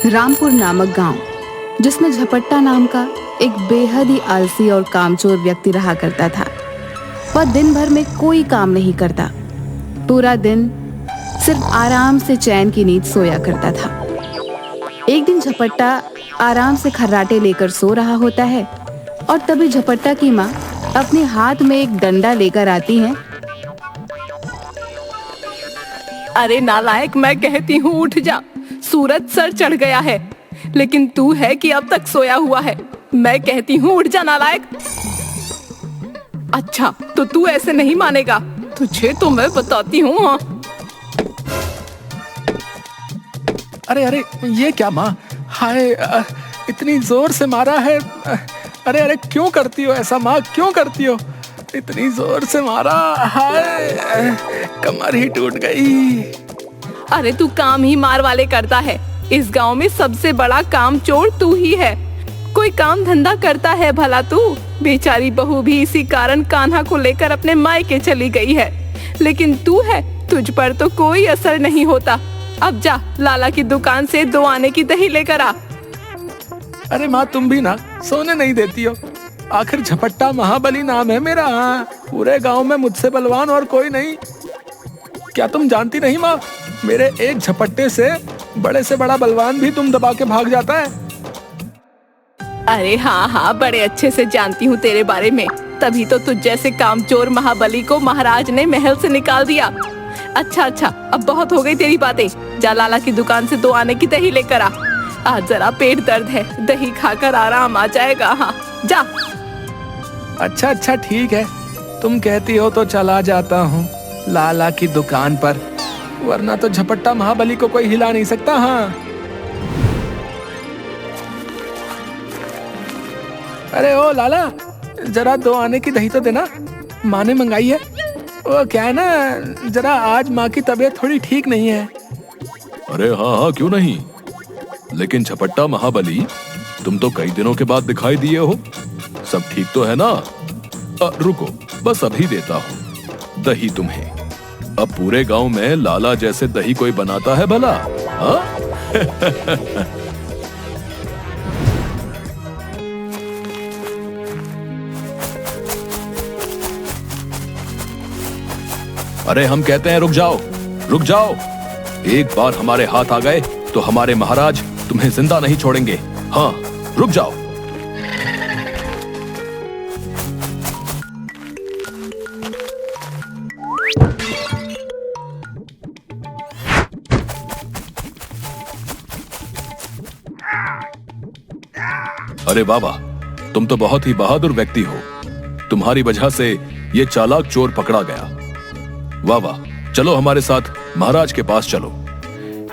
रामपुर नामक गांव, जिसमें झपट्टा नाम का एक बेहद ही आलसी और कामचोर व्यक्ति रहा करता था। वह दिन भर में कोई काम नहीं करता, पूरा दिन सिर्फ आराम से चैन की नींद सोया करता था। एक दिन झपट्टा आराम से खर्राटे लेकर सो रहा होता है और तभी झपट्टा की माँ अपने हाथ में एक डंडा लेकर आती है। अरे नालायक, मैं कहती हूँ उठ जा, सूरज सर चढ़ गया है, लेकिन तू है कि अब तक सोया हुआ है। मैं कहती हूँ उठ जा नालायक। अच्छा, तो तू ऐसे नहीं मानेगा, तुझे तो मैं बताती हूँ। हाँ, अरे अरे, ये क्या माँ? हाय, इतनी जोर से मारा है। अरे अरे, क्यों करती हो ऐसा माँ? क्यों करती हो? इतनी जोर से मारा, हाय, कमर ही टूट गई। अरे तू काम ही मार वाले करता है। इस गांव में सबसे बड़ा काम चोर तू ही है। कोई काम धंधा करता है भला तू? बेचारी बहू भी इसी कारण कान्हा को लेकर अपने मायके चली गई है, लेकिन तू है, तुझ पर तो कोई असर नहीं होता। अब जा, लाला की दुकान से 2 आने की दही लेकर आ। अरे माँ, तुम भी ना सोने नहीं देती हो। आखिर झपट्टा महाबली नाम है मेरा। पूरे गांव में मुझसे बलवान और कोई नहीं। क्या तुम जानती नहीं माँ, मेरे एक झपट्टे से बड़ा बलवान भी तुम दबा के भाग जाता है। अरे हाँ हाँ, बड़े अच्छे से जानती हूँ तेरे बारे में, तभी तो तुझ जैसे कामचोर महाबली को महाराज ने महल से निकाल दिया। अच्छा, अब बहुत हो गई तेरी बातें। जा, लाला की दुकान से 2 आने की दही लेकर आ। आज जरा पेट दर्द है, दही खाकर आराम आ जाएगा। हाँ, जा। अच्छा, ठीक है, तुम कहती हो तो चला जाता हूँ लाला की दुकान पर, वरना तो झपट्टा महाबली को कोई हिला नहीं सकता। हाँ, अरे ओ लाला, जरा 2 आने की दही तो देना, माँ ने मंगाई है। वो क्या है ना, जरा आज माँ की तबीयत थोड़ी ठीक नहीं है। अरे हाँ, क्यों नहीं, लेकिन झपट्टा महाबली, तुम तो कई दिनों के बाद दिखाई दिए हो। सब ठीक तो है ना? रुको, बस अभी देता हूँ दही तुम्हें। अब पूरे गांव में लाला जैसे दही कोई बनाता है भला? हाँ? अरे हम कहते हैं रुक जाओ। एक बार हमारे हाथ आ गए तो हमारे महाराज तुम्हें जिंदा नहीं छोड़ेंगे। हाँ, रुक जाओ। अरे बाबा, तुम तो बहुत ही बहादुर व्यक्ति हो। तुम्हारी वजह से ये चालाक चोर पकड़ा गया। वाह, चलो हमारे साथ महाराज के पास चलो।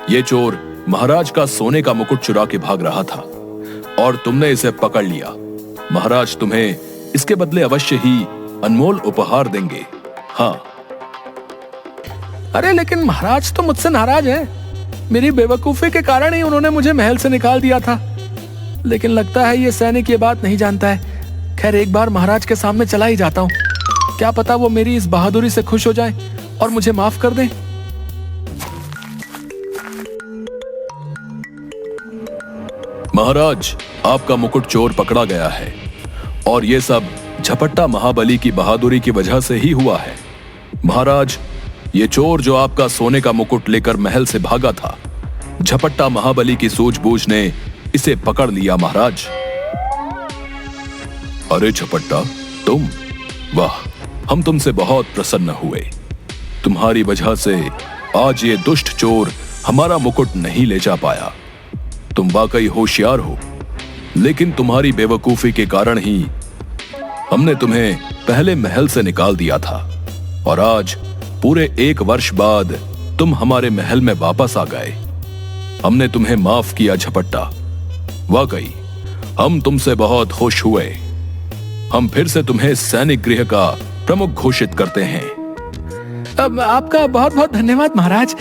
ये चोर महाराज का सोने का मुकुट चुरा के भाग रहा था और तुमने इसे पकड़ लिया। महाराज तुम्हें इसके बदले अवश्य ही अनमोल उपहार देंगे। हाँ। अरे लेकिन महाराज तो मुझसे नाराज है। मेरी बेवकूफी के कारण ही उन्होंने मुझे महल से निकाल दिया था। लेकिन लगता है ये सैनिक ये बात नहीं जानता है। खैर, एक बार महाराज के सामने चला ही जाता हूँ, क्या पता वो मेरी इस बहादुरी से खुश हो जाए और मुझे माफ कर दें। महाराज, आपका मुकुट चोर पकड़ा गया है और ये सब झपट्टा महाबली की बहादुरी की वजह से ही हुआ है। महाराज, ये चोर जो आपका सोने का मुकुट लेकर महल से भागा था, झपट्टा महाबली की सूझबूझ ने इसे पकड़ लिया। महाराज। अरे झपट्टा, तुम? वाह, हम तुमसे बहुत प्रसन्न हुए। तुम्हारी वजह से आज ये दुष्ट चोर हमारा मुकुट नहीं ले जा पाया। तुम वाकई होशियार हो, लेकिन तुम्हारी बेवकूफी के कारण ही हमने तुम्हें पहले महल से निकाल दिया था और आज पूरे 1 वर्ष बाद तुम हमारे महल में वापस आ गए। हमने तुम्हें माफ किया झपट्टा। वाकई हम तुमसे बहुत खुश हुए। हम फिर से तुम्हें सैनिक गृह का प्रमुख घोषित करते हैं। अब आपका बहुत बहुत धन्यवाद महाराज।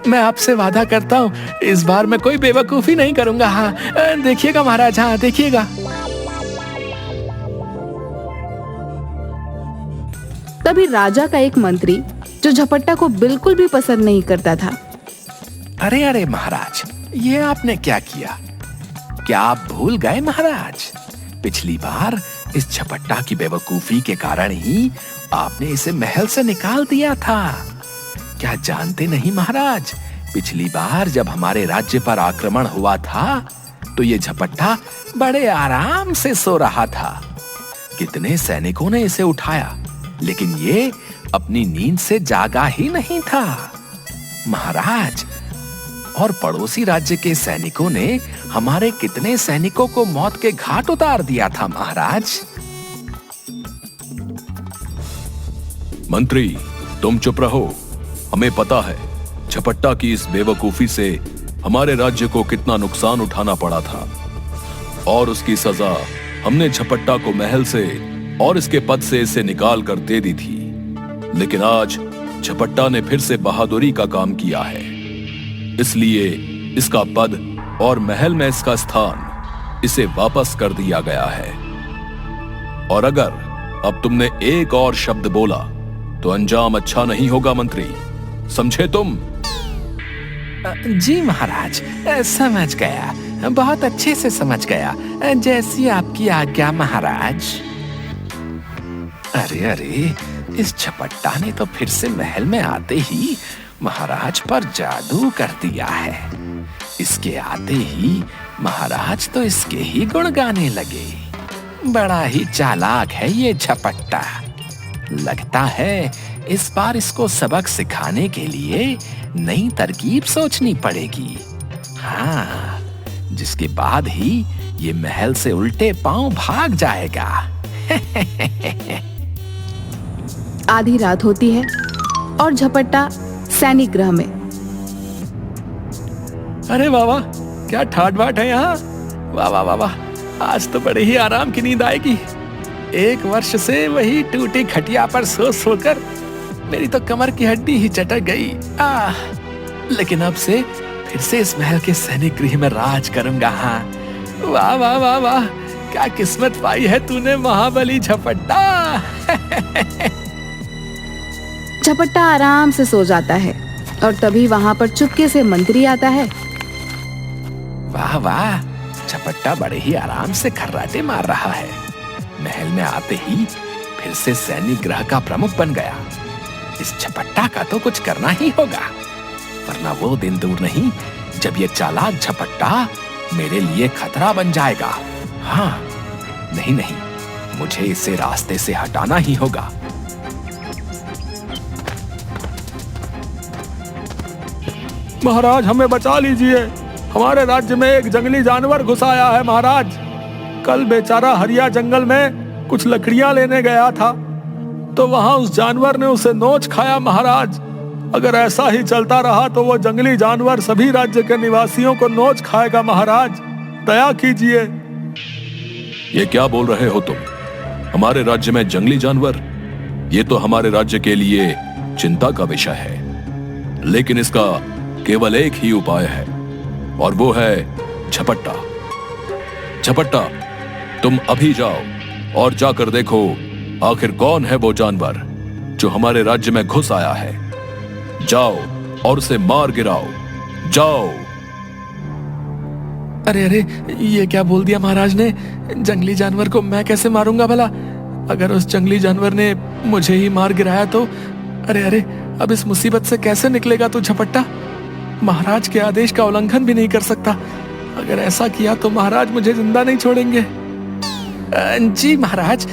मैं आपसे वादा करता हूँ, इस बार मैं कोई बेवकूफी नहीं करूंगा। हाँ, देखिएगा महाराज, हाँ देखिएगा। तभी राजा का एक मंत्री, जो झपट्टा को बिल्कुल भी पसंद नहीं करता था, अरे महाराज, ये आपने क्या किया? क्या आप भूल गए महाराज? पिछली बार इस झपट्टा की बेवकूफी के कारण ही आपने इसे महल से निकाल दिया था। क्या जानते नहीं महाराज, पिछली बार जब हमारे राज्य पर आक्रमण हुआ था तो ये झपट्टा बड़े आराम से सो रहा था। कितने सैनिकों ने इसे उठाया, लेकिन ये अपनी नींद से जागा ही नहीं था महाराज। और पड़ोसी राज्य के सैनिकों ने हमारे कितने सैनिकों को मौत के घाट उतार दिया था महाराज। मंत्री, तुम चुप रहो। हमें पता है झपट्टा की इस बेवकूफी से हमारे राज्य को कितना नुकसान उठाना पड़ा था, और उसकी सजा हमने झपट्टा को महल से और इसके पद से इसे निकाल कर दे दी थी। लेकिन आज झपट्टा ने फिर से बहादुरी का काम किया है, इसलिए इसका पद और महल में इसका स्थान इसे वापस कर दिया गया है। और अगर अब तुमने एक और शब्द बोला तो अंजाम अच्छा नहीं होगा मंत्री, समझे तुम? जी महाराज, समझ गया, बहुत अच्छे से समझ गया, जैसी आपकी आज्ञा महाराज। अरे अरे, इस झपट्टा ने तो फिर से महल में आते ही महाराज पर जादू कर दिया है। इसके आते ही महाराज तो इसके ही गुण गाने लगे। बड़ा ही चालाक है ये झपट्टा। लगता है इस बार इसको सबक सिखाने के लिए नई तरकीब सोचनी पड़ेगी। हाँ, जिसके बाद ही ये महल से उल्टे पांव भाग जाएगा। आधी रात होती है और झपट्टा सैनिक गृह में। अरे वाह वाह, क्या ठाट बाट है यहाँ। वाह वाह वाह वाह, आज तो बड़े ही आराम की नींद आएगी। 1 वर्ष से वही टूटी खटिया पर सो सोकर मेरी तो कमर की हड्डी ही चटक गई। लेकिन अब से फिर से इस महल के सैनिक गृह में राज करूंगा। हाँ, वाह वाह वाह वाह, क्या किस्मत पाई है तूने महाबली झपट्टा। झपट्टा आराम से सो जाता है और तभी वहां पर चुपके से मंत्री आता है। वाह वाह, झपट्टा बड़े ही आराम से खर्राटे मार रहा है। महल में आते ही फिर से सैनिक गृह का प्रमुख बन गया। इस झपट्टा का तो कुछ करना ही होगा, वरना वो दिन दूर नहीं जब ये चालाक झपट्टा मेरे लिए खतरा बन जाएगा। हाँ, नहीं नहीं, मुझे इसे रास्ते से हटाना ही होगा। महाराज, हमें बचा लीजिए, हमारे राज्य में एक जंगली जानवर घुस आया है महाराज। कल बेचारा हरिया जंगल में कुछ लकड़ियां लेने गया था तो वहां उस जानवर ने उसे नोच खाया महाराज। अगर ऐसा ही चलता रहा तो वो जंगली जानवर सभी राज्य के निवासियों को नोच खाएगा महाराज, दया कीजिए। ये क्या बोल रहे हो तुम? हमारे राज्य में जंगली जानवर? ये तो हमारे राज्य के लिए चिंता का विषय है, लेकिन इसका केवल एक ही उपाय है और वो है झपट्टा। झपट्टा, तुम अभी जाओ और जाकर देखो आखिर कौन है वो जानवर जो हमारे राज्य में घुस आया है। जाओ और उसे मार गिराओ, जाओ। अरे अरे, ये क्या बोल दिया महाराज ने? जंगली जानवर को मैं कैसे मारूंगा भला? अगर उस जंगली जानवर ने मुझे ही मार गिराया तो? अरे अरे, अब इस मुसीबत से कैसे निकलेगा तू झपट्टा? महाराज के आदेश का उल्लंघन भी नहीं कर सकता। अगर ऐसा किया तो महाराज मुझे जिंदा नहीं छोड़ेंगे। जी महाराज,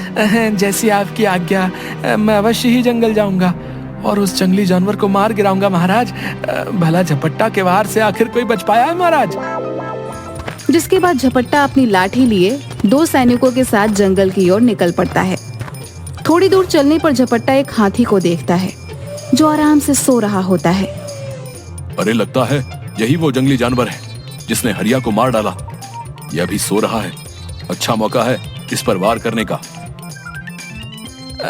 जैसी आपकी आज्ञा, मैं अवश्य ही जंगल जाऊंगा और उस जंगली जानवर को मार गिराऊंगा महाराज। भला झपट्टा के वार से आखिर कोई बच पाया है महाराज? जिसके बाद झपट्टा अपनी लाठी लिए 2 सैनिकों के साथ जंगल की ओर निकल पड़ता है। थोड़ी दूर चलने पर झपट्टा एक हाथी को देखता है जो आराम से सो रहा होता है। अरे, लगता है यही वो जंगली जानवर है जिसने हरिया को मार डाला। यह भी सो रहा है, अच्छा मौका है इस पर वार करने का।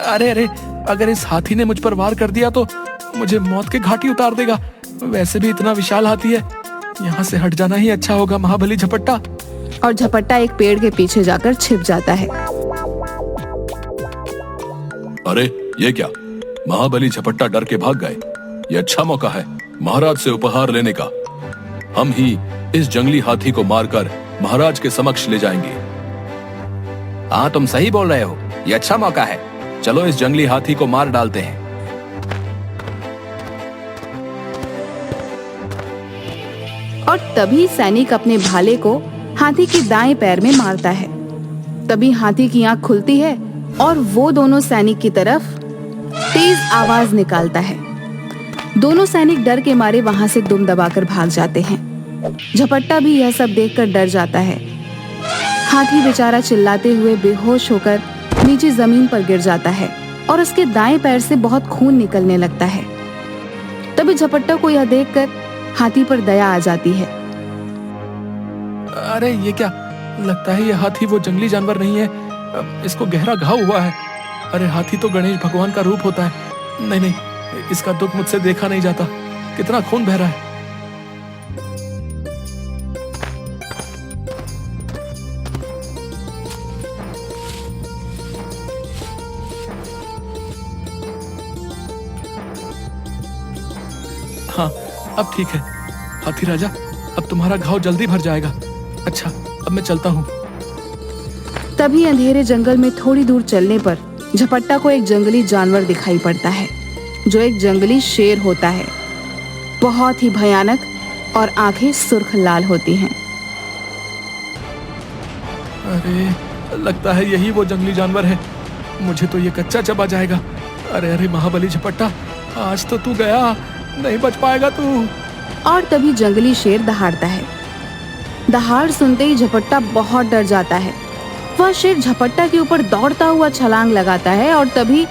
अरे अरे, अगर इस हाथी ने मुझ पर वार कर दिया तो मुझे मौत के घाट ही उतार देगा। वैसे भी इतना विशाल हाथी है, यहाँ से हट जाना ही अच्छा होगा महाबली झपट्टा। और झपट्टा एक पेड़ के पीछे जाकर छिप जाता है। अरे, ये क्या? महाबली झपट्टा डर के भाग गए। ये अच्छा मौका है महाराज से उपहार लेने का। हम ही इस जंगली हाथी को मारकर महाराज के समक्ष ले जाएंगे। हाँ, तुम सही बोल रहे हो, ये अच्छा मौका है। चलो इस जंगली हाथी को मार डालते हैं। और तभी सैनिक अपने भाले को हाथी के दाएं पैर में मारता है। तभी हाथी की आंख खुलती है और वो दोनों सैनिक की तरफ तेज आवाज निकालता है। दोनों सैनिक डर के मारे वहां से दुम दबाकर भाग जाते हैं। झपट्टा भी यह सब देखकर डर जाता है। हाथी बेचारा चिल्लाते हुए बेहोश होकर नीचे जमीन पर गिर जाता है और उसके दाएं पैर से बहुत खून निकलने लगता है। तभी झपट्टा को यह देखकर हाथी पर दया आ जाती है। अरे ये क्या, लगता है ये हाथी वो जंगली जानवर नहीं है, इसको गहरा घाव हुआ है। अरे हाथी तो गणेश भगवान का रूप होता है। नहीं नहीं, इसका दुख मुझसे देखा नहीं जाता। कितना खून बह रहा है। हाँ, अब ठीक है हाथी राजा, अब तुम्हारा घाव जल्दी भर जाएगा। अच्छा, अब मैं चलता हूँ। तभी अंधेरे जंगल में थोड़ी दूर चलने पर झपट्टा को एक जंगली जानवर दिखाई पड़ता है, जो एक जंगली शेर होता है। बहुत ही भयानक और आंखें सुर्ख लाल होती हैं। अरे लगता है यही वो जंगली जानवर है। मुझे तो ये कच्चा चबा जाएगा। अरे अरे महाबली झपट्टा, आज तो तू गया, नहीं बच पाएगा तू। और तभी जंगली शेर दहाड़ता है। दहाड़ सुनते ही झपट्टा बहुत डर जाता है। वह शेर झपट्टा के ऊपर दौड़ता हुआ छलांग लगाता है और तभी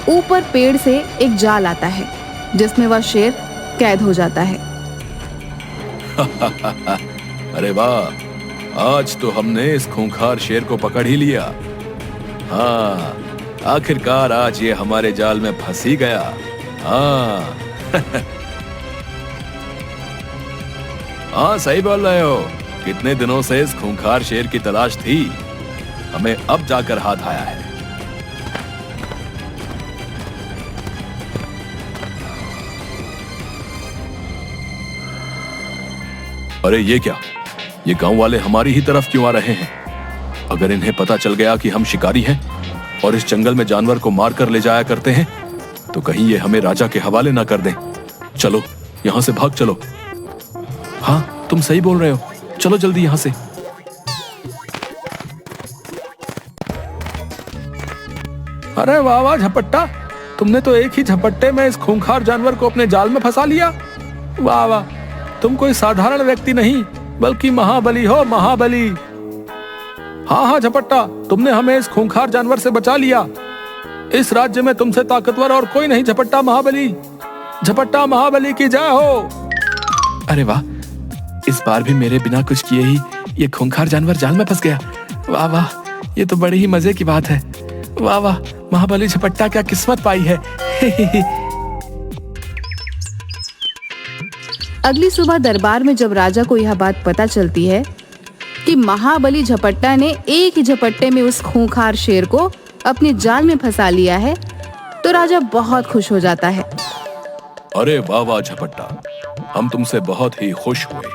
ऊपर पेड़ से एक जाल आता है, जिसमें वह शेर कैद हो जाता है। अरे वाह, आज तो हमने इस खूंखार शेर को पकड़ ही लिया। हाँ, आखिरकार आज ये हमारे जाल में फंस ही गया। हाँ हाँ, सही बोल रहे हो। कितने दिनों से इस खूंखार शेर की तलाश थी, हमें अब जाकर हाथ आया है। अरे ये क्या, ये गांव वाले हमारी ही तरफ क्यों आ रहे हैं? अगर इन्हें पता चल गया कि हम शिकारी हैं और इस जंगल में जानवर को मार कर ले जाया करते हैं, तो कहीं ये हमें राजा के हवाले ना कर दें। चलो यहां से भाग चलो। हाँ, तुम सही बोल रहे हो, चलो जल्दी यहां से। अरे वाह वाह झपट्टा, तुमने तो एक ही झपट्टे में इस खूंखार जानवर को अपने जाल में फंसा लिया। वाह वाह, तुम कोई साधारण व्यक्ति नहीं बल्कि महाबली हो, महाबली। हाँ हाँ झपट्टा, तुमने हमें इस खूंखार जानवर से बचा लिया। इस राज्य में तुमसे ताकतवर और कोई नहीं झपट्टा महाबली। झपट्टा महाबली की जय हो। अरे वाह, इस बार भी मेरे बिना कुछ किए ही ये खूंखार जानवर जाल में फंस गया। वाह वाह, ये तो बड़ी ही मजे की बात है। वाह वाह, महाबली झपट्टा क्या किस्मत पाई है। अगली सुबह दरबार में जब राजा को यह बात पता चलती है कि महाबली झपट्टा ने एक ही झपट्टे में उस खूंखार शेर को अपने जाल में फंसा लिया है, तो राजा बहुत खुश हो जाता है। अरे वाह वाह झपट्टा, हम तुमसे बहुत ही खुश हुए।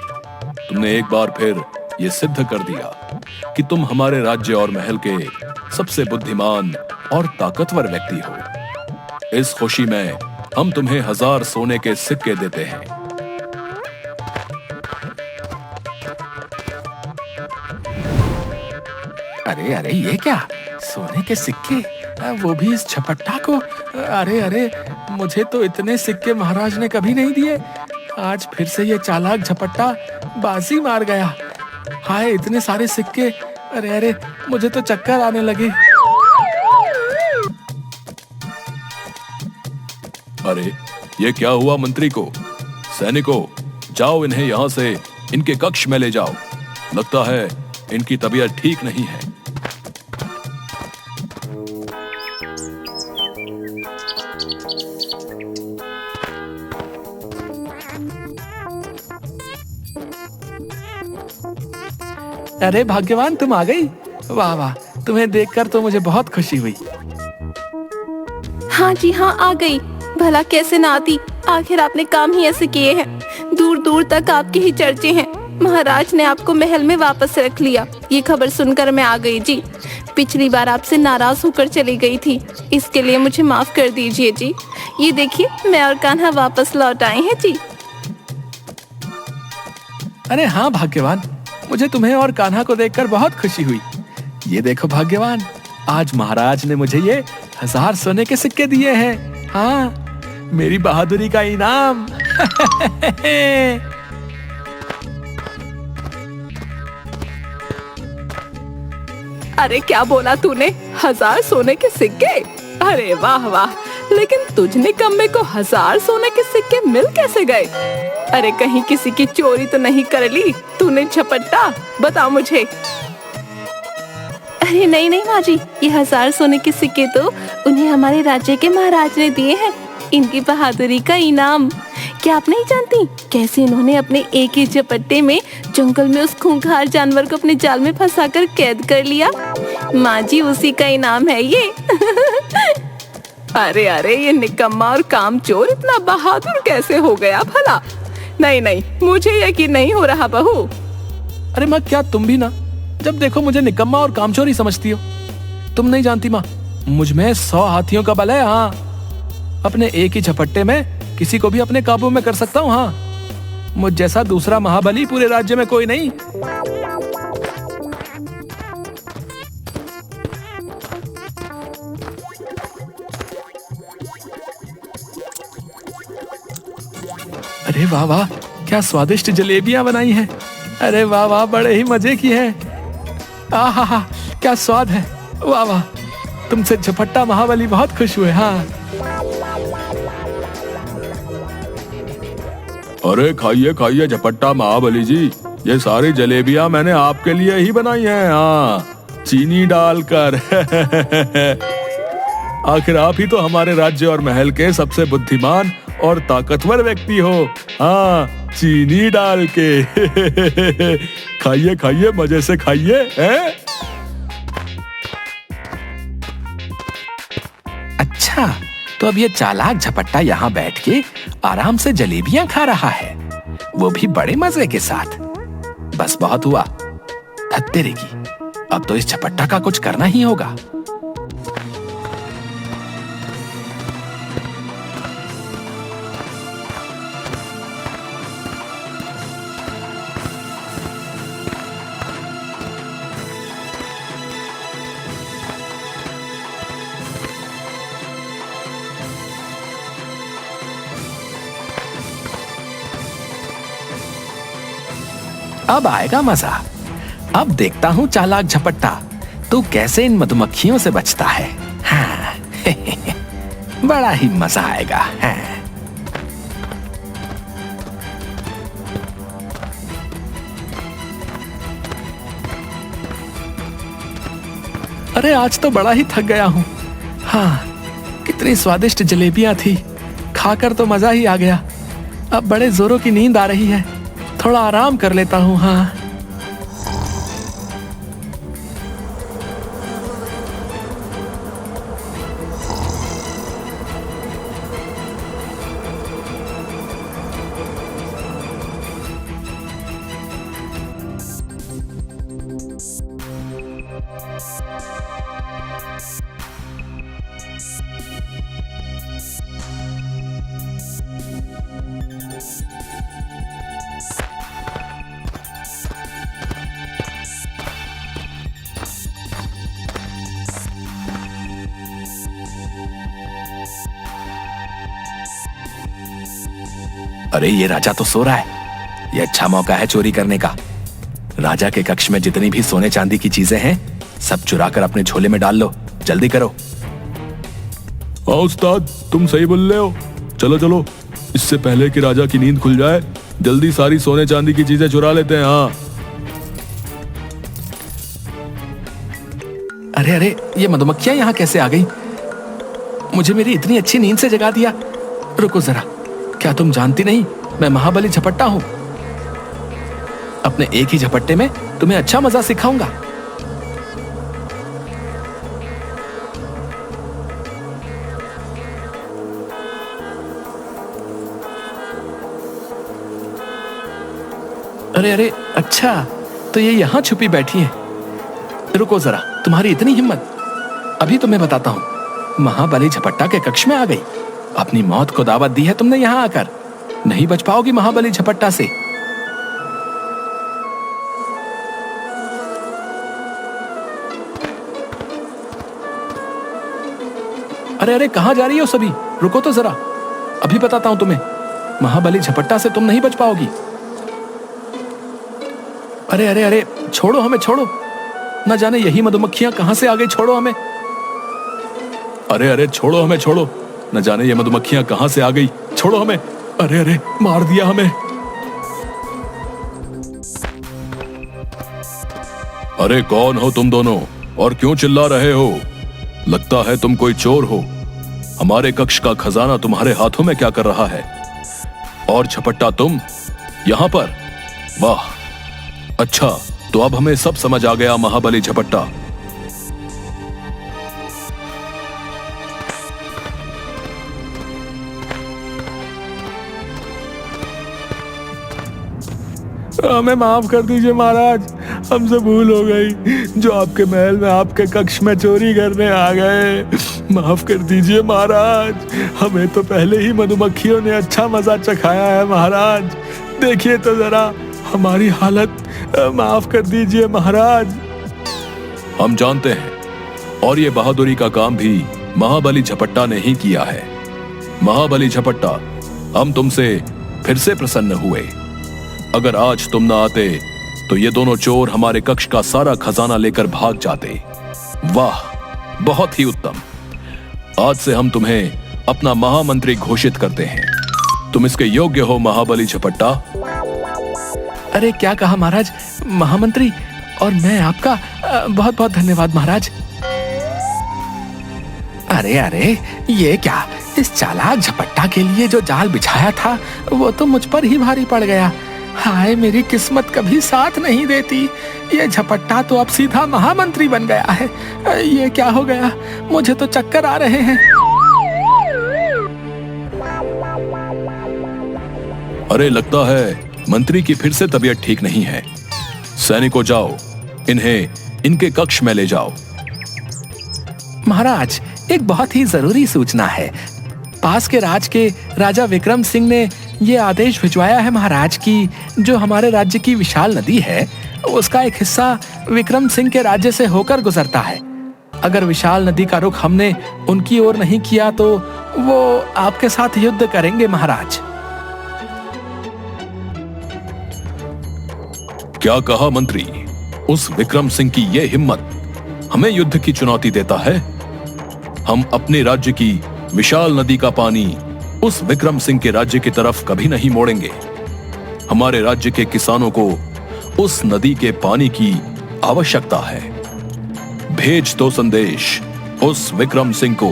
तुमने एक बार फिर ये सिद्ध कर दिया कि तुम हमारे राज्य और महल के सबसे बुद्धिमान और ताकतवर व्यक्ति हो। इस खुशी में हम तुम्हें 1000 सोने के सिक्के देते हैं। अरे अरे, ये क्या, सोने के सिक्के, वो भी इस झपट्टा को। अरे अरे, मुझे तो इतने सिक्के महाराज ने कभी नहीं दिए। आज फिर से ये चालाक झपट्टा बाजी मार गया। हाय, इतने सारे सिक्के। अरे अरे, मुझे तो चक्कर आने लगे। अरे ये क्या हुआ मंत्री को? सैनिकों, जाओ इन्हें यहाँ से इनके कक्ष में ले जाओ। लगता है इनकी तबीयत ठीक नहीं है। अरे भाग्यवान, तुम आ गई। वाह वाह, तुम्हें देखकर तो मुझे बहुत खुशी हुई। हाँ जी हाँ, आ गई। भला कैसे ना आती, आखिर आपने काम ही ऐसे किए हैं। दूर दूर तक आपके ही चर्चे हैं। महाराज ने आपको महल में वापस रख लिया। ये खबर सुनकर मैं आ गई जी। पिछली बार आपसे नाराज होकर चली गई थी, इसके लिए मुझे माफ कर दीजिए जी। ये देखिए, मैं और कान्हा वापस लौट आए हैं जी। अरे हाँ भाग्यवान, मुझे तुम्हें और कान्हा को देखकर बहुत खुशी हुई। ये देखो भाग्यवान, आज महाराज ने मुझे ये 1000 सोने के सिक्के दिए हैं। हाँ, मेरी बहादुरी का इनाम। अरे क्या बोला तूने? 1000 सोने के सिक्के? अरे वाह वाह, लेकिन तुझ निकम्मे को 1000 सोने के सिक्के मिल कैसे गए? अरे कहीं किसी की चोरी तो नहीं कर ली तूने झपट्टा? बता मुझे। अरे नहीं नहीं माँ जी, ये 1000 सोने के सिक्के तो उन्हें हमारे राज्य के महाराज ने दिए हैं, इनकी बहादुरी का इनाम। क्या आप नहीं जानती कैसे इन्होंने अपने एक ही झपट्टे में जंगल में उस खूंखार जानवर को अपने जाल में फंसाकर कैद कर लिया? माँ जी, उसी का इनाम है ये। अरे अरे, ये निकम्मा और कामचोर इतना बहादुर कैसे हो गया भला? नहीं नहीं, मुझे यकीन नहीं हो रहा बहू। अरे माँ, क्या तुम भी ना जब देखो मुझे निकम्मा और कामचोर ही समझती हो? तुम नहीं जानती माँ, मुझ में 100 हाथियों का बल है। हाँ, अपने एक ही झपट्टे में किसी को भी अपने काबू में कर सकता हूँ। हाँ, मुझ जैसा दूसरा महाबली पूरे राज्य में कोई नहीं। अरे वाह वाह, क्या स्वादिष्ट जलेबियां बनाई हैं। अरे वाह वाह, बड़े ही मजे की है। आहा, क्या स्वाद है। वाह वाह, तुमसे झपट्टा महाबली बहुत खुश हुए। हाँ, अरे खाइए खाइए झपट्टा महाबली जी, ये सारी जलेबियां मैंने आपके लिए ही बनाई हैं। हाँ, चीनी डालकर। आखिर आप ही तो हमारे राज्य और महल के सबसे बुद्धिमान और ताकतवर व्यक्ति हो। हाँ, चीनी डाल के। खाइए खाइए, मजे से खाइए। अच्छा, तो अब ये चालाक झपट्टा यहाँ बैठ के आराम से जलेबियां खा रहा है, वो भी बड़े मजे के साथ। बस बहुत हुआ, धत्तेरे की। अब तो इस झपट्टा का कुछ करना ही होगा। अब आएगा मजा। अब देखता हूँ चालाक झपट्टा, तू कैसे इन मधुमक्खियों से बचता है। हाँ। बड़ा ही मजा आएगा। हाँ। अरे आज तो बड़ा ही थक गया हूँ। हाँ, कितनी स्वादिष्ट जलेबियां थी, खाकर तो मजा ही आ गया। अब बड़े जोरों की नींद आ रही है, थोड़ा आराम कर लेता हूँ। हाँ, अरे ये राजा तो सो रहा है, ये अच्छा मौका है चोरी करने का। राजा के कक्ष में जितनी भी सोने चांदी की चीजें हैं, सब चुरा कर अपने झोले में डाल लो। जल्दी करो। हाँ उस्ताद, तुम सही बोल रहे हो। चलो चलो, इससे पहले कि राजा की नींद खुल जाए, जल्दी सारी सोने चांदी की चीजें चुरा लेते हैं। हाँ। अरे अरे, ये मधुमक्खियां यहाँ कैसे आ गई? मुझे मेरी इतनी अच्छी नींद से जगा दिया। रुको जरा, क्या तुम जानती नहीं मैं महाबली झपट्टा हूं? अपने एक ही झपट्टे में तुम्हें अच्छा मजा सिखाऊंगा। अरे अरे, अच्छा तो ये यहाँ छुपी बैठी है। रुको जरा, तुम्हारी इतनी हिम्मत, अभी तुम्हें बताता हूँ। महाबली झपट्टा के कक्ष में आ गई। अपनी मौत को दावत दी है तुमने यहाँ आकर। नहीं बच पाओगी महाबली झपट्टा से। अरे अरे, कहाँ जा रही हो सभी? रुको तो जरा, अभी बताता हूं तुम्हें। महाबली झपट्टा से तुम नहीं बच पाओगी। अरे अरे अरे, छोड़ो हमें, छोड़ो। न जाने यही मधुमक्खियां कहां से आ गई। छोड़ो हमें। अरे अरे, छोड़ो हमें, छोड़ो। न जाने ये मधुमक्खियां कहां से आ गई। छोड़ो हमें। अरे अरे, मार दिया हमें। अरे कौन हो तुम दोनों और क्यों चिल्ला रहे हो? लगता है तुम कोई चोर हो। हमारे कक्ष का खजाना तुम्हारे हाथों में क्या कर रहा है? और झपट्टा तुम यहां पर? वाह, अच्छा तो अब हमें सब समझ आ गया महाबली झपट्टा। हमें माफ कर दीजिए महाराज, हमसे भूल हो गई जो आपके महल में आपके कक्ष में चोरी करने आ गए। माफ कर दीजिए महाराज, हमें तो पहले ही मधुमक्खियों ने अच्छा मजा चखाया है महाराज। देखिए तो जरा हमारी हालत। माफ कर दीजिए महाराज। हम जानते हैं, और ये बहादुरी का काम भी महाबली झपट्टा ने ही किया है। महाबली झपट्टा, हम तुमसे फिर से प्रसन्न हुए। अगर आज तुम ना आते तो ये दोनों चोर हमारे कक्ष का सारा खजाना लेकर भाग जाते। वाह, बहुत ही उत्तम। आज से हम तुम्हें अपना महामंत्री घोषित करते हैं। तुम इसके योग्य हो महाबली झपट्टा। अरे क्या कहा महाराज, महामंत्री? और मैं आपका बहुत बहुत धन्यवाद महाराज। अरे अरे, ये क्या, इस चालाक झपट्टा के लिए जो जाल बिछाया था वो तो मुझ पर ही भारी पड़ गया। हाय, मेरी किस्मत कभी साथ नहीं देती। ये झपट्टा तो अब सीधा महामंत्री बन गया है। ये क्या हो गया? मुझे तो चक्कर आ रहे हैं। अरे लगता है मंत्री की फिर से तबीयत ठीक नहीं है। सैनिकों, जाओ इन्हें इनके कक्ष में ले जाओ। महाराज, एक बहुत ही जरूरी सूचना है। पास के राज के राजा विक्रम सिंह ने ये आदेश भिजवाया है महाराज कि जो हमारे राज्य की विशाल नदी है उसका एक हिस्सा विक्रम सिंह के राज्य से होकर गुजरता है। अगर विशाल नदी का रुख हमने उनकी ओर नहीं किया तो वो आपके साथ युद्ध करेंगे महाराज। क्या कहा मंत्री? उस विक्रम सिंह की ये हिम्मत हमें युद्ध की चुनौती देता है? हम अपने राज्य की विशाल नदी का पानी उस विक्रम सिंह के राज्य की तरफ कभी नहीं मोड़ेंगे। हमारे राज्य के किसानों को उस नदी के पानी की आवश्यकता है। भेज दो संदेश उस विक्रम सिंह को,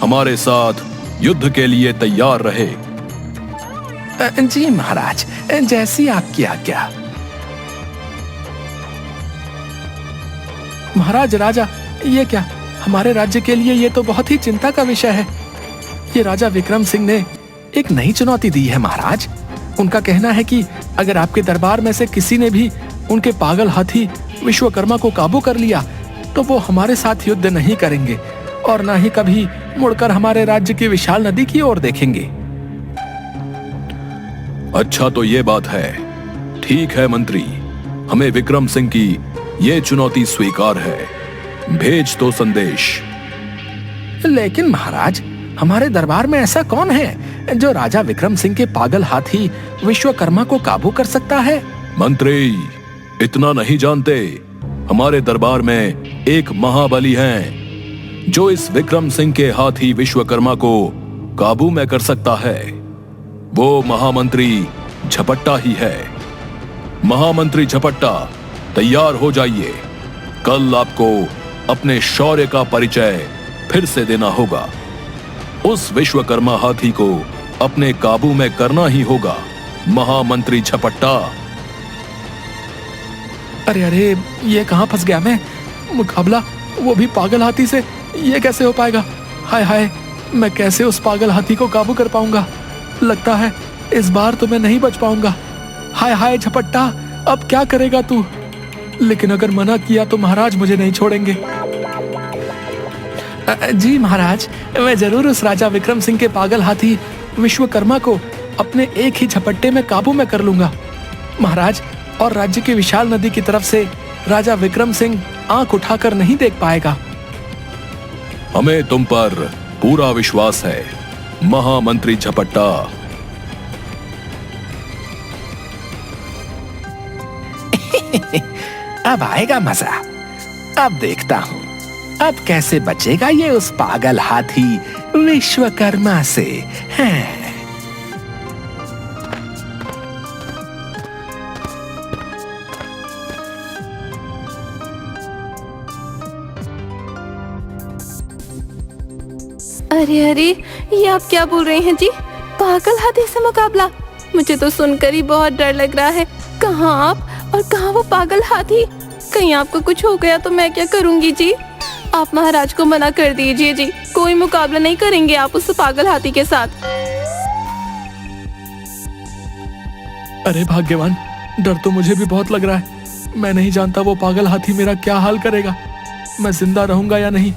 हमारे साथ युद्ध के लिए तैयार रहे। जी महाराज, जैसी आपकी आज्ञा। महाराज, राजा, ये क्या, हमारे राज्य के लिए ये तो बहुत ही चिंता का विषय है। ये राजा विक्रम सिंह ने एक नई चुनौती दी है महाराज। उनका कहना है कि अगर आपके दरबार में से किसी ने भी उनके पागल हाथी विश्वकर्मा को काबू कर लिया तो वो हमारे साथ युद्ध नहीं करेंगे और ना ही कभी मुड़कर हमारे राज्य की विशाल नदी की ओर देखेंगे। अच्छा तो ये बात है। ठीक है मंत्री, हमें विक्रम सिंह की ये चुनौती स्वीकार है। भेज दो संदेश। लेकिन महाराज, हमारे दरबार में ऐसा कौन है जो राजा विक्रम सिंह के पागल हाथी विश्वकर्मा को काबू कर सकता है? मंत्री, इतना नहीं जानते? हमारे दरबार में एक महाबली हैं जो इस विक्रम सिंह के हाथी विश्वकर्मा को काबू में कर सकता है। वो महामंत्री झपट्टा ही है। महामंत्री झपट्टा, तैयार हो जाइए। कल आपको अपने शौर्य का परिचय फिर से देना होगा। उस विश्वकर्मा हाथी को अपने काबू में करना ही होगा, महामंत्री झपट्टा। अरे अरे, ये कहां फंस गया मैं? मुकाबला वो भी पागल हाथी से, ये कैसे हो पाएगा? हाय हाय, मैं कैसे उस पागल हाथी को काबू कर पाऊंगा? लगता है इस बार तो मैं नहीं बच पाऊंगा। हाय हाय झपट्टा, अब क्या करेगा तू? लेकिन अगर मना किया तो महाराज मुझे नहीं छोड़ेंगे। जी महाराज, मैं जरूर उस राजा विक्रम सिंह के पागल हाथी विश्वकर्मा को अपने एक ही झपट्टे में काबू में कर लूंगा महाराज। और राज्य की विशाल नदी की तरफ से राजा विक्रम सिंह आंख उठाकर नहीं देख पाएगा। हमें तुम पर पूरा विश्वास है महामंत्री झपट्टा। अब आएगा मजा। अब देखता हूँ अब कैसे बचेगा ये उस पागल हाथी विश्वकर्मा से। हैं। अरे अरे, ये आप क्या बोल रहे हैं जी? पागल हाथी से मुकाबला? मुझे तो सुनकर ही बहुत डर लग रहा है। कहाँ आप और कहाँ वो पागल हाथी? कहीं आपको कुछ हो गया तो मैं क्या करूँगी जी? आप महाराज को मना कर दीजिए जी, कोई मुकाबला नहीं करेंगे आप उस पागल हाथी के साथ। अरे भाग्यवान, डर तो मुझे भी बहुत लग रहा है। मैं नहीं जानता वो पागल हाथी मेरा क्या हाल करेगा। मैं जिंदा रहूंगा या नहीं,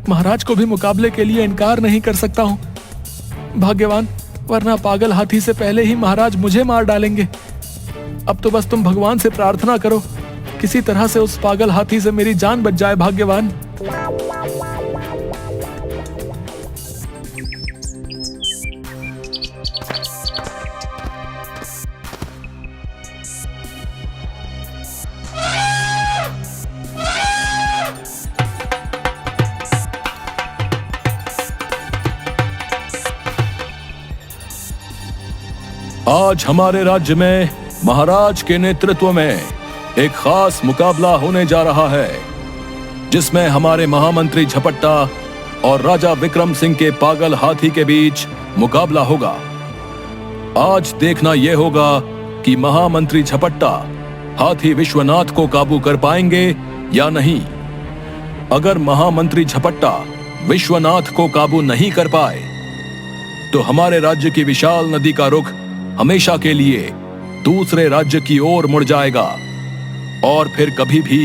महाराज को भी मुकाबले के लिए इनकार नहीं कर सकता हूँ भाग्यवान, वरना पागल हाथी से पहले ही महाराज मुझे मार डालेंगे। अब तो बस तुम भगवान से प्रार्थना करो, किसी तरह से उस पागल हाथी से मेरी जान बच जाए भाग्यवान। आज हमारे राज्य में महाराज के नेतृत्व में एक खास मुकाबला होने जा रहा है, जिसमें हमारे महामंत्री झपट्टा और राजा विक्रम सिंह के पागल हाथी के बीच मुकाबला होगा। आज देखना यह होगा कि महामंत्री झपट्टा हाथी विश्वनाथ को काबू कर पाएंगे या नहीं। अगर महामंत्री झपट्टा विश्वनाथ को काबू नहीं कर पाए तो हमारे राज्य की विशाल नदी का रुख हमेशा के लिए दूसरे राज्य की ओर मुड़ जाएगा और फिर कभी भी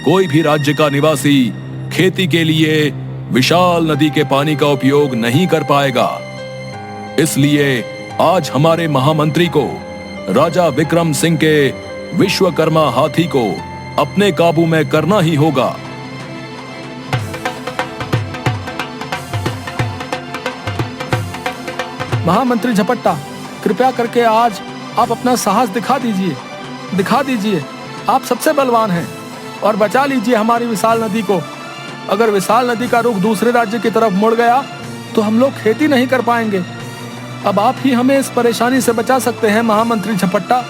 कोई भी राज्य का निवासी खेती के लिए विशाल नदी के पानी का उपयोग नहीं कर पाएगा। इसलिए आज हमारे महामंत्री को राजा विक्रम सिंह के विश्वकर्मा हाथी को अपने काबू में करना ही होगा। महामंत्री झपट्टा, कृपया करके आज आप अपना साहस दिखा दीजिए। आप सबसे बलवान हैं और बचा लीजिए हमारी विशाल नदी को। अगर विशाल नदी का रुख दूसरे राज्य की तरफ मुड़ गया तो हम लोग खेती नहीं कर पाएंगे। अब आप ही हमें इस परेशानी से बचा सकते हैं महामंत्री झपट्टा।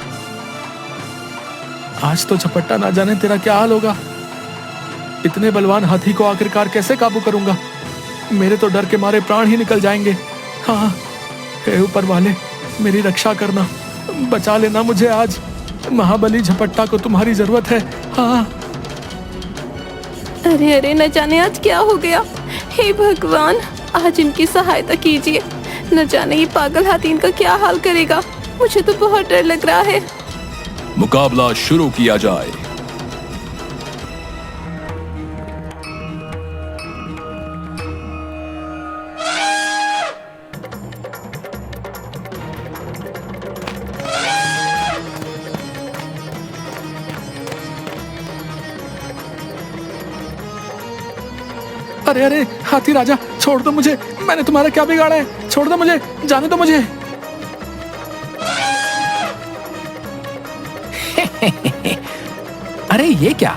आज तो झपट्टा ना जाने तेरा क्या हाल होगा। इतने बलवान हाथी को आखिरकार कैसे काबू करूंगा? मेरे तो डर के मारे प्राण ही निकल जाएंगे। हाँ, हे ऊपर वाले, मेरी रक्षा करना, बचा लेना मुझे। आज महाबली झपट्टा को तुम्हारी जरूरत है। हाँ। अरे अरे, न जाने आज क्या हो गया। हे भगवान, आज इनकी सहायता कीजिए। न जाने ये पागल हाथी इनका क्या हाल करेगा। मुझे तो बहुत डर लग रहा है। मुकाबला शुरू किया जाए। अरे अरे हाथी राजा, छोड़ दो मुझे। मैंने तुम्हारा क्या बिगाड़ा है? छोड़ दो मुझे, जाने दो मुझे। अरे ये क्या,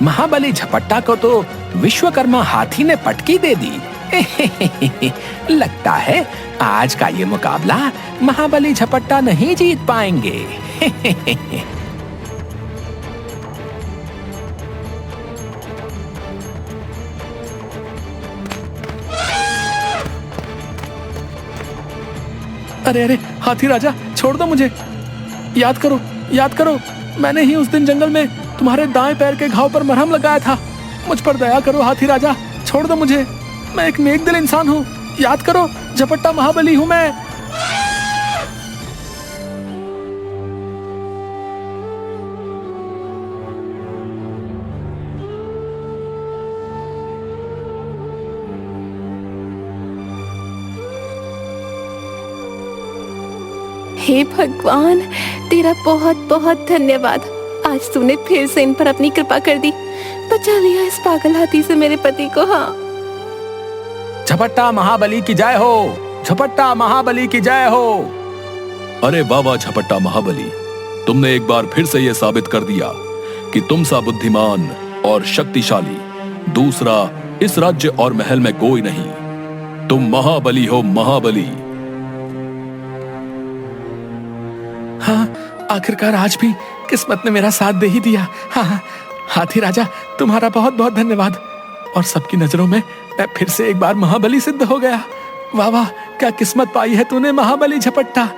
महाबली झपट्टा को तो विश्वकर्मा हाथी ने पटकी दे दी। लगता है आज का ये मुकाबला महाबली झपट्टा नहीं जीत पाएंगे। अरे अरे हाथी राजा, छोड़ दो मुझे। याद करो, मैंने ही उस दिन जंगल में तुम्हारे दाएं पैर के घाव पर मरहम लगाया था। मुझ पर दया करो हाथी राजा, छोड़ दो मुझे। मैं एक नेक दिल इंसान हूँ। याद करो, झपट्टा महाबली हूँ मैं। हे भगवान, तेरा बहुत बहुत धन्यवाद। आज तूने फिर से इन पर अपनी कृपा कर दी। बचा लिया इस पागल हाथी से मेरे पति को। हाँ, झपट्टा महाबली की जय हो, झपट्टा महाबली की जय हो। अरे वाह वाह झपट्टा महाबली, तुमने एक बार फिर से यह साबित कर दिया कि तुम सा बुद्धिमान और शक्तिशाली दूसरा इस राज्य और महल में कोई नहीं। तुम महाबली हो, महाबली। हाँ, आखिरकार आज भी किस्मत ने मेरा साथ दे ही दिया। हाँ, हाथी राजा, तुम्हारा बहुत बहुत धन्यवाद। और सबकी नजरों में मैं फिर से एक बार महाबली सिद्ध हो गया। वाह वाह, क्या किस्मत पाई है तूने महाबली झपट्टा।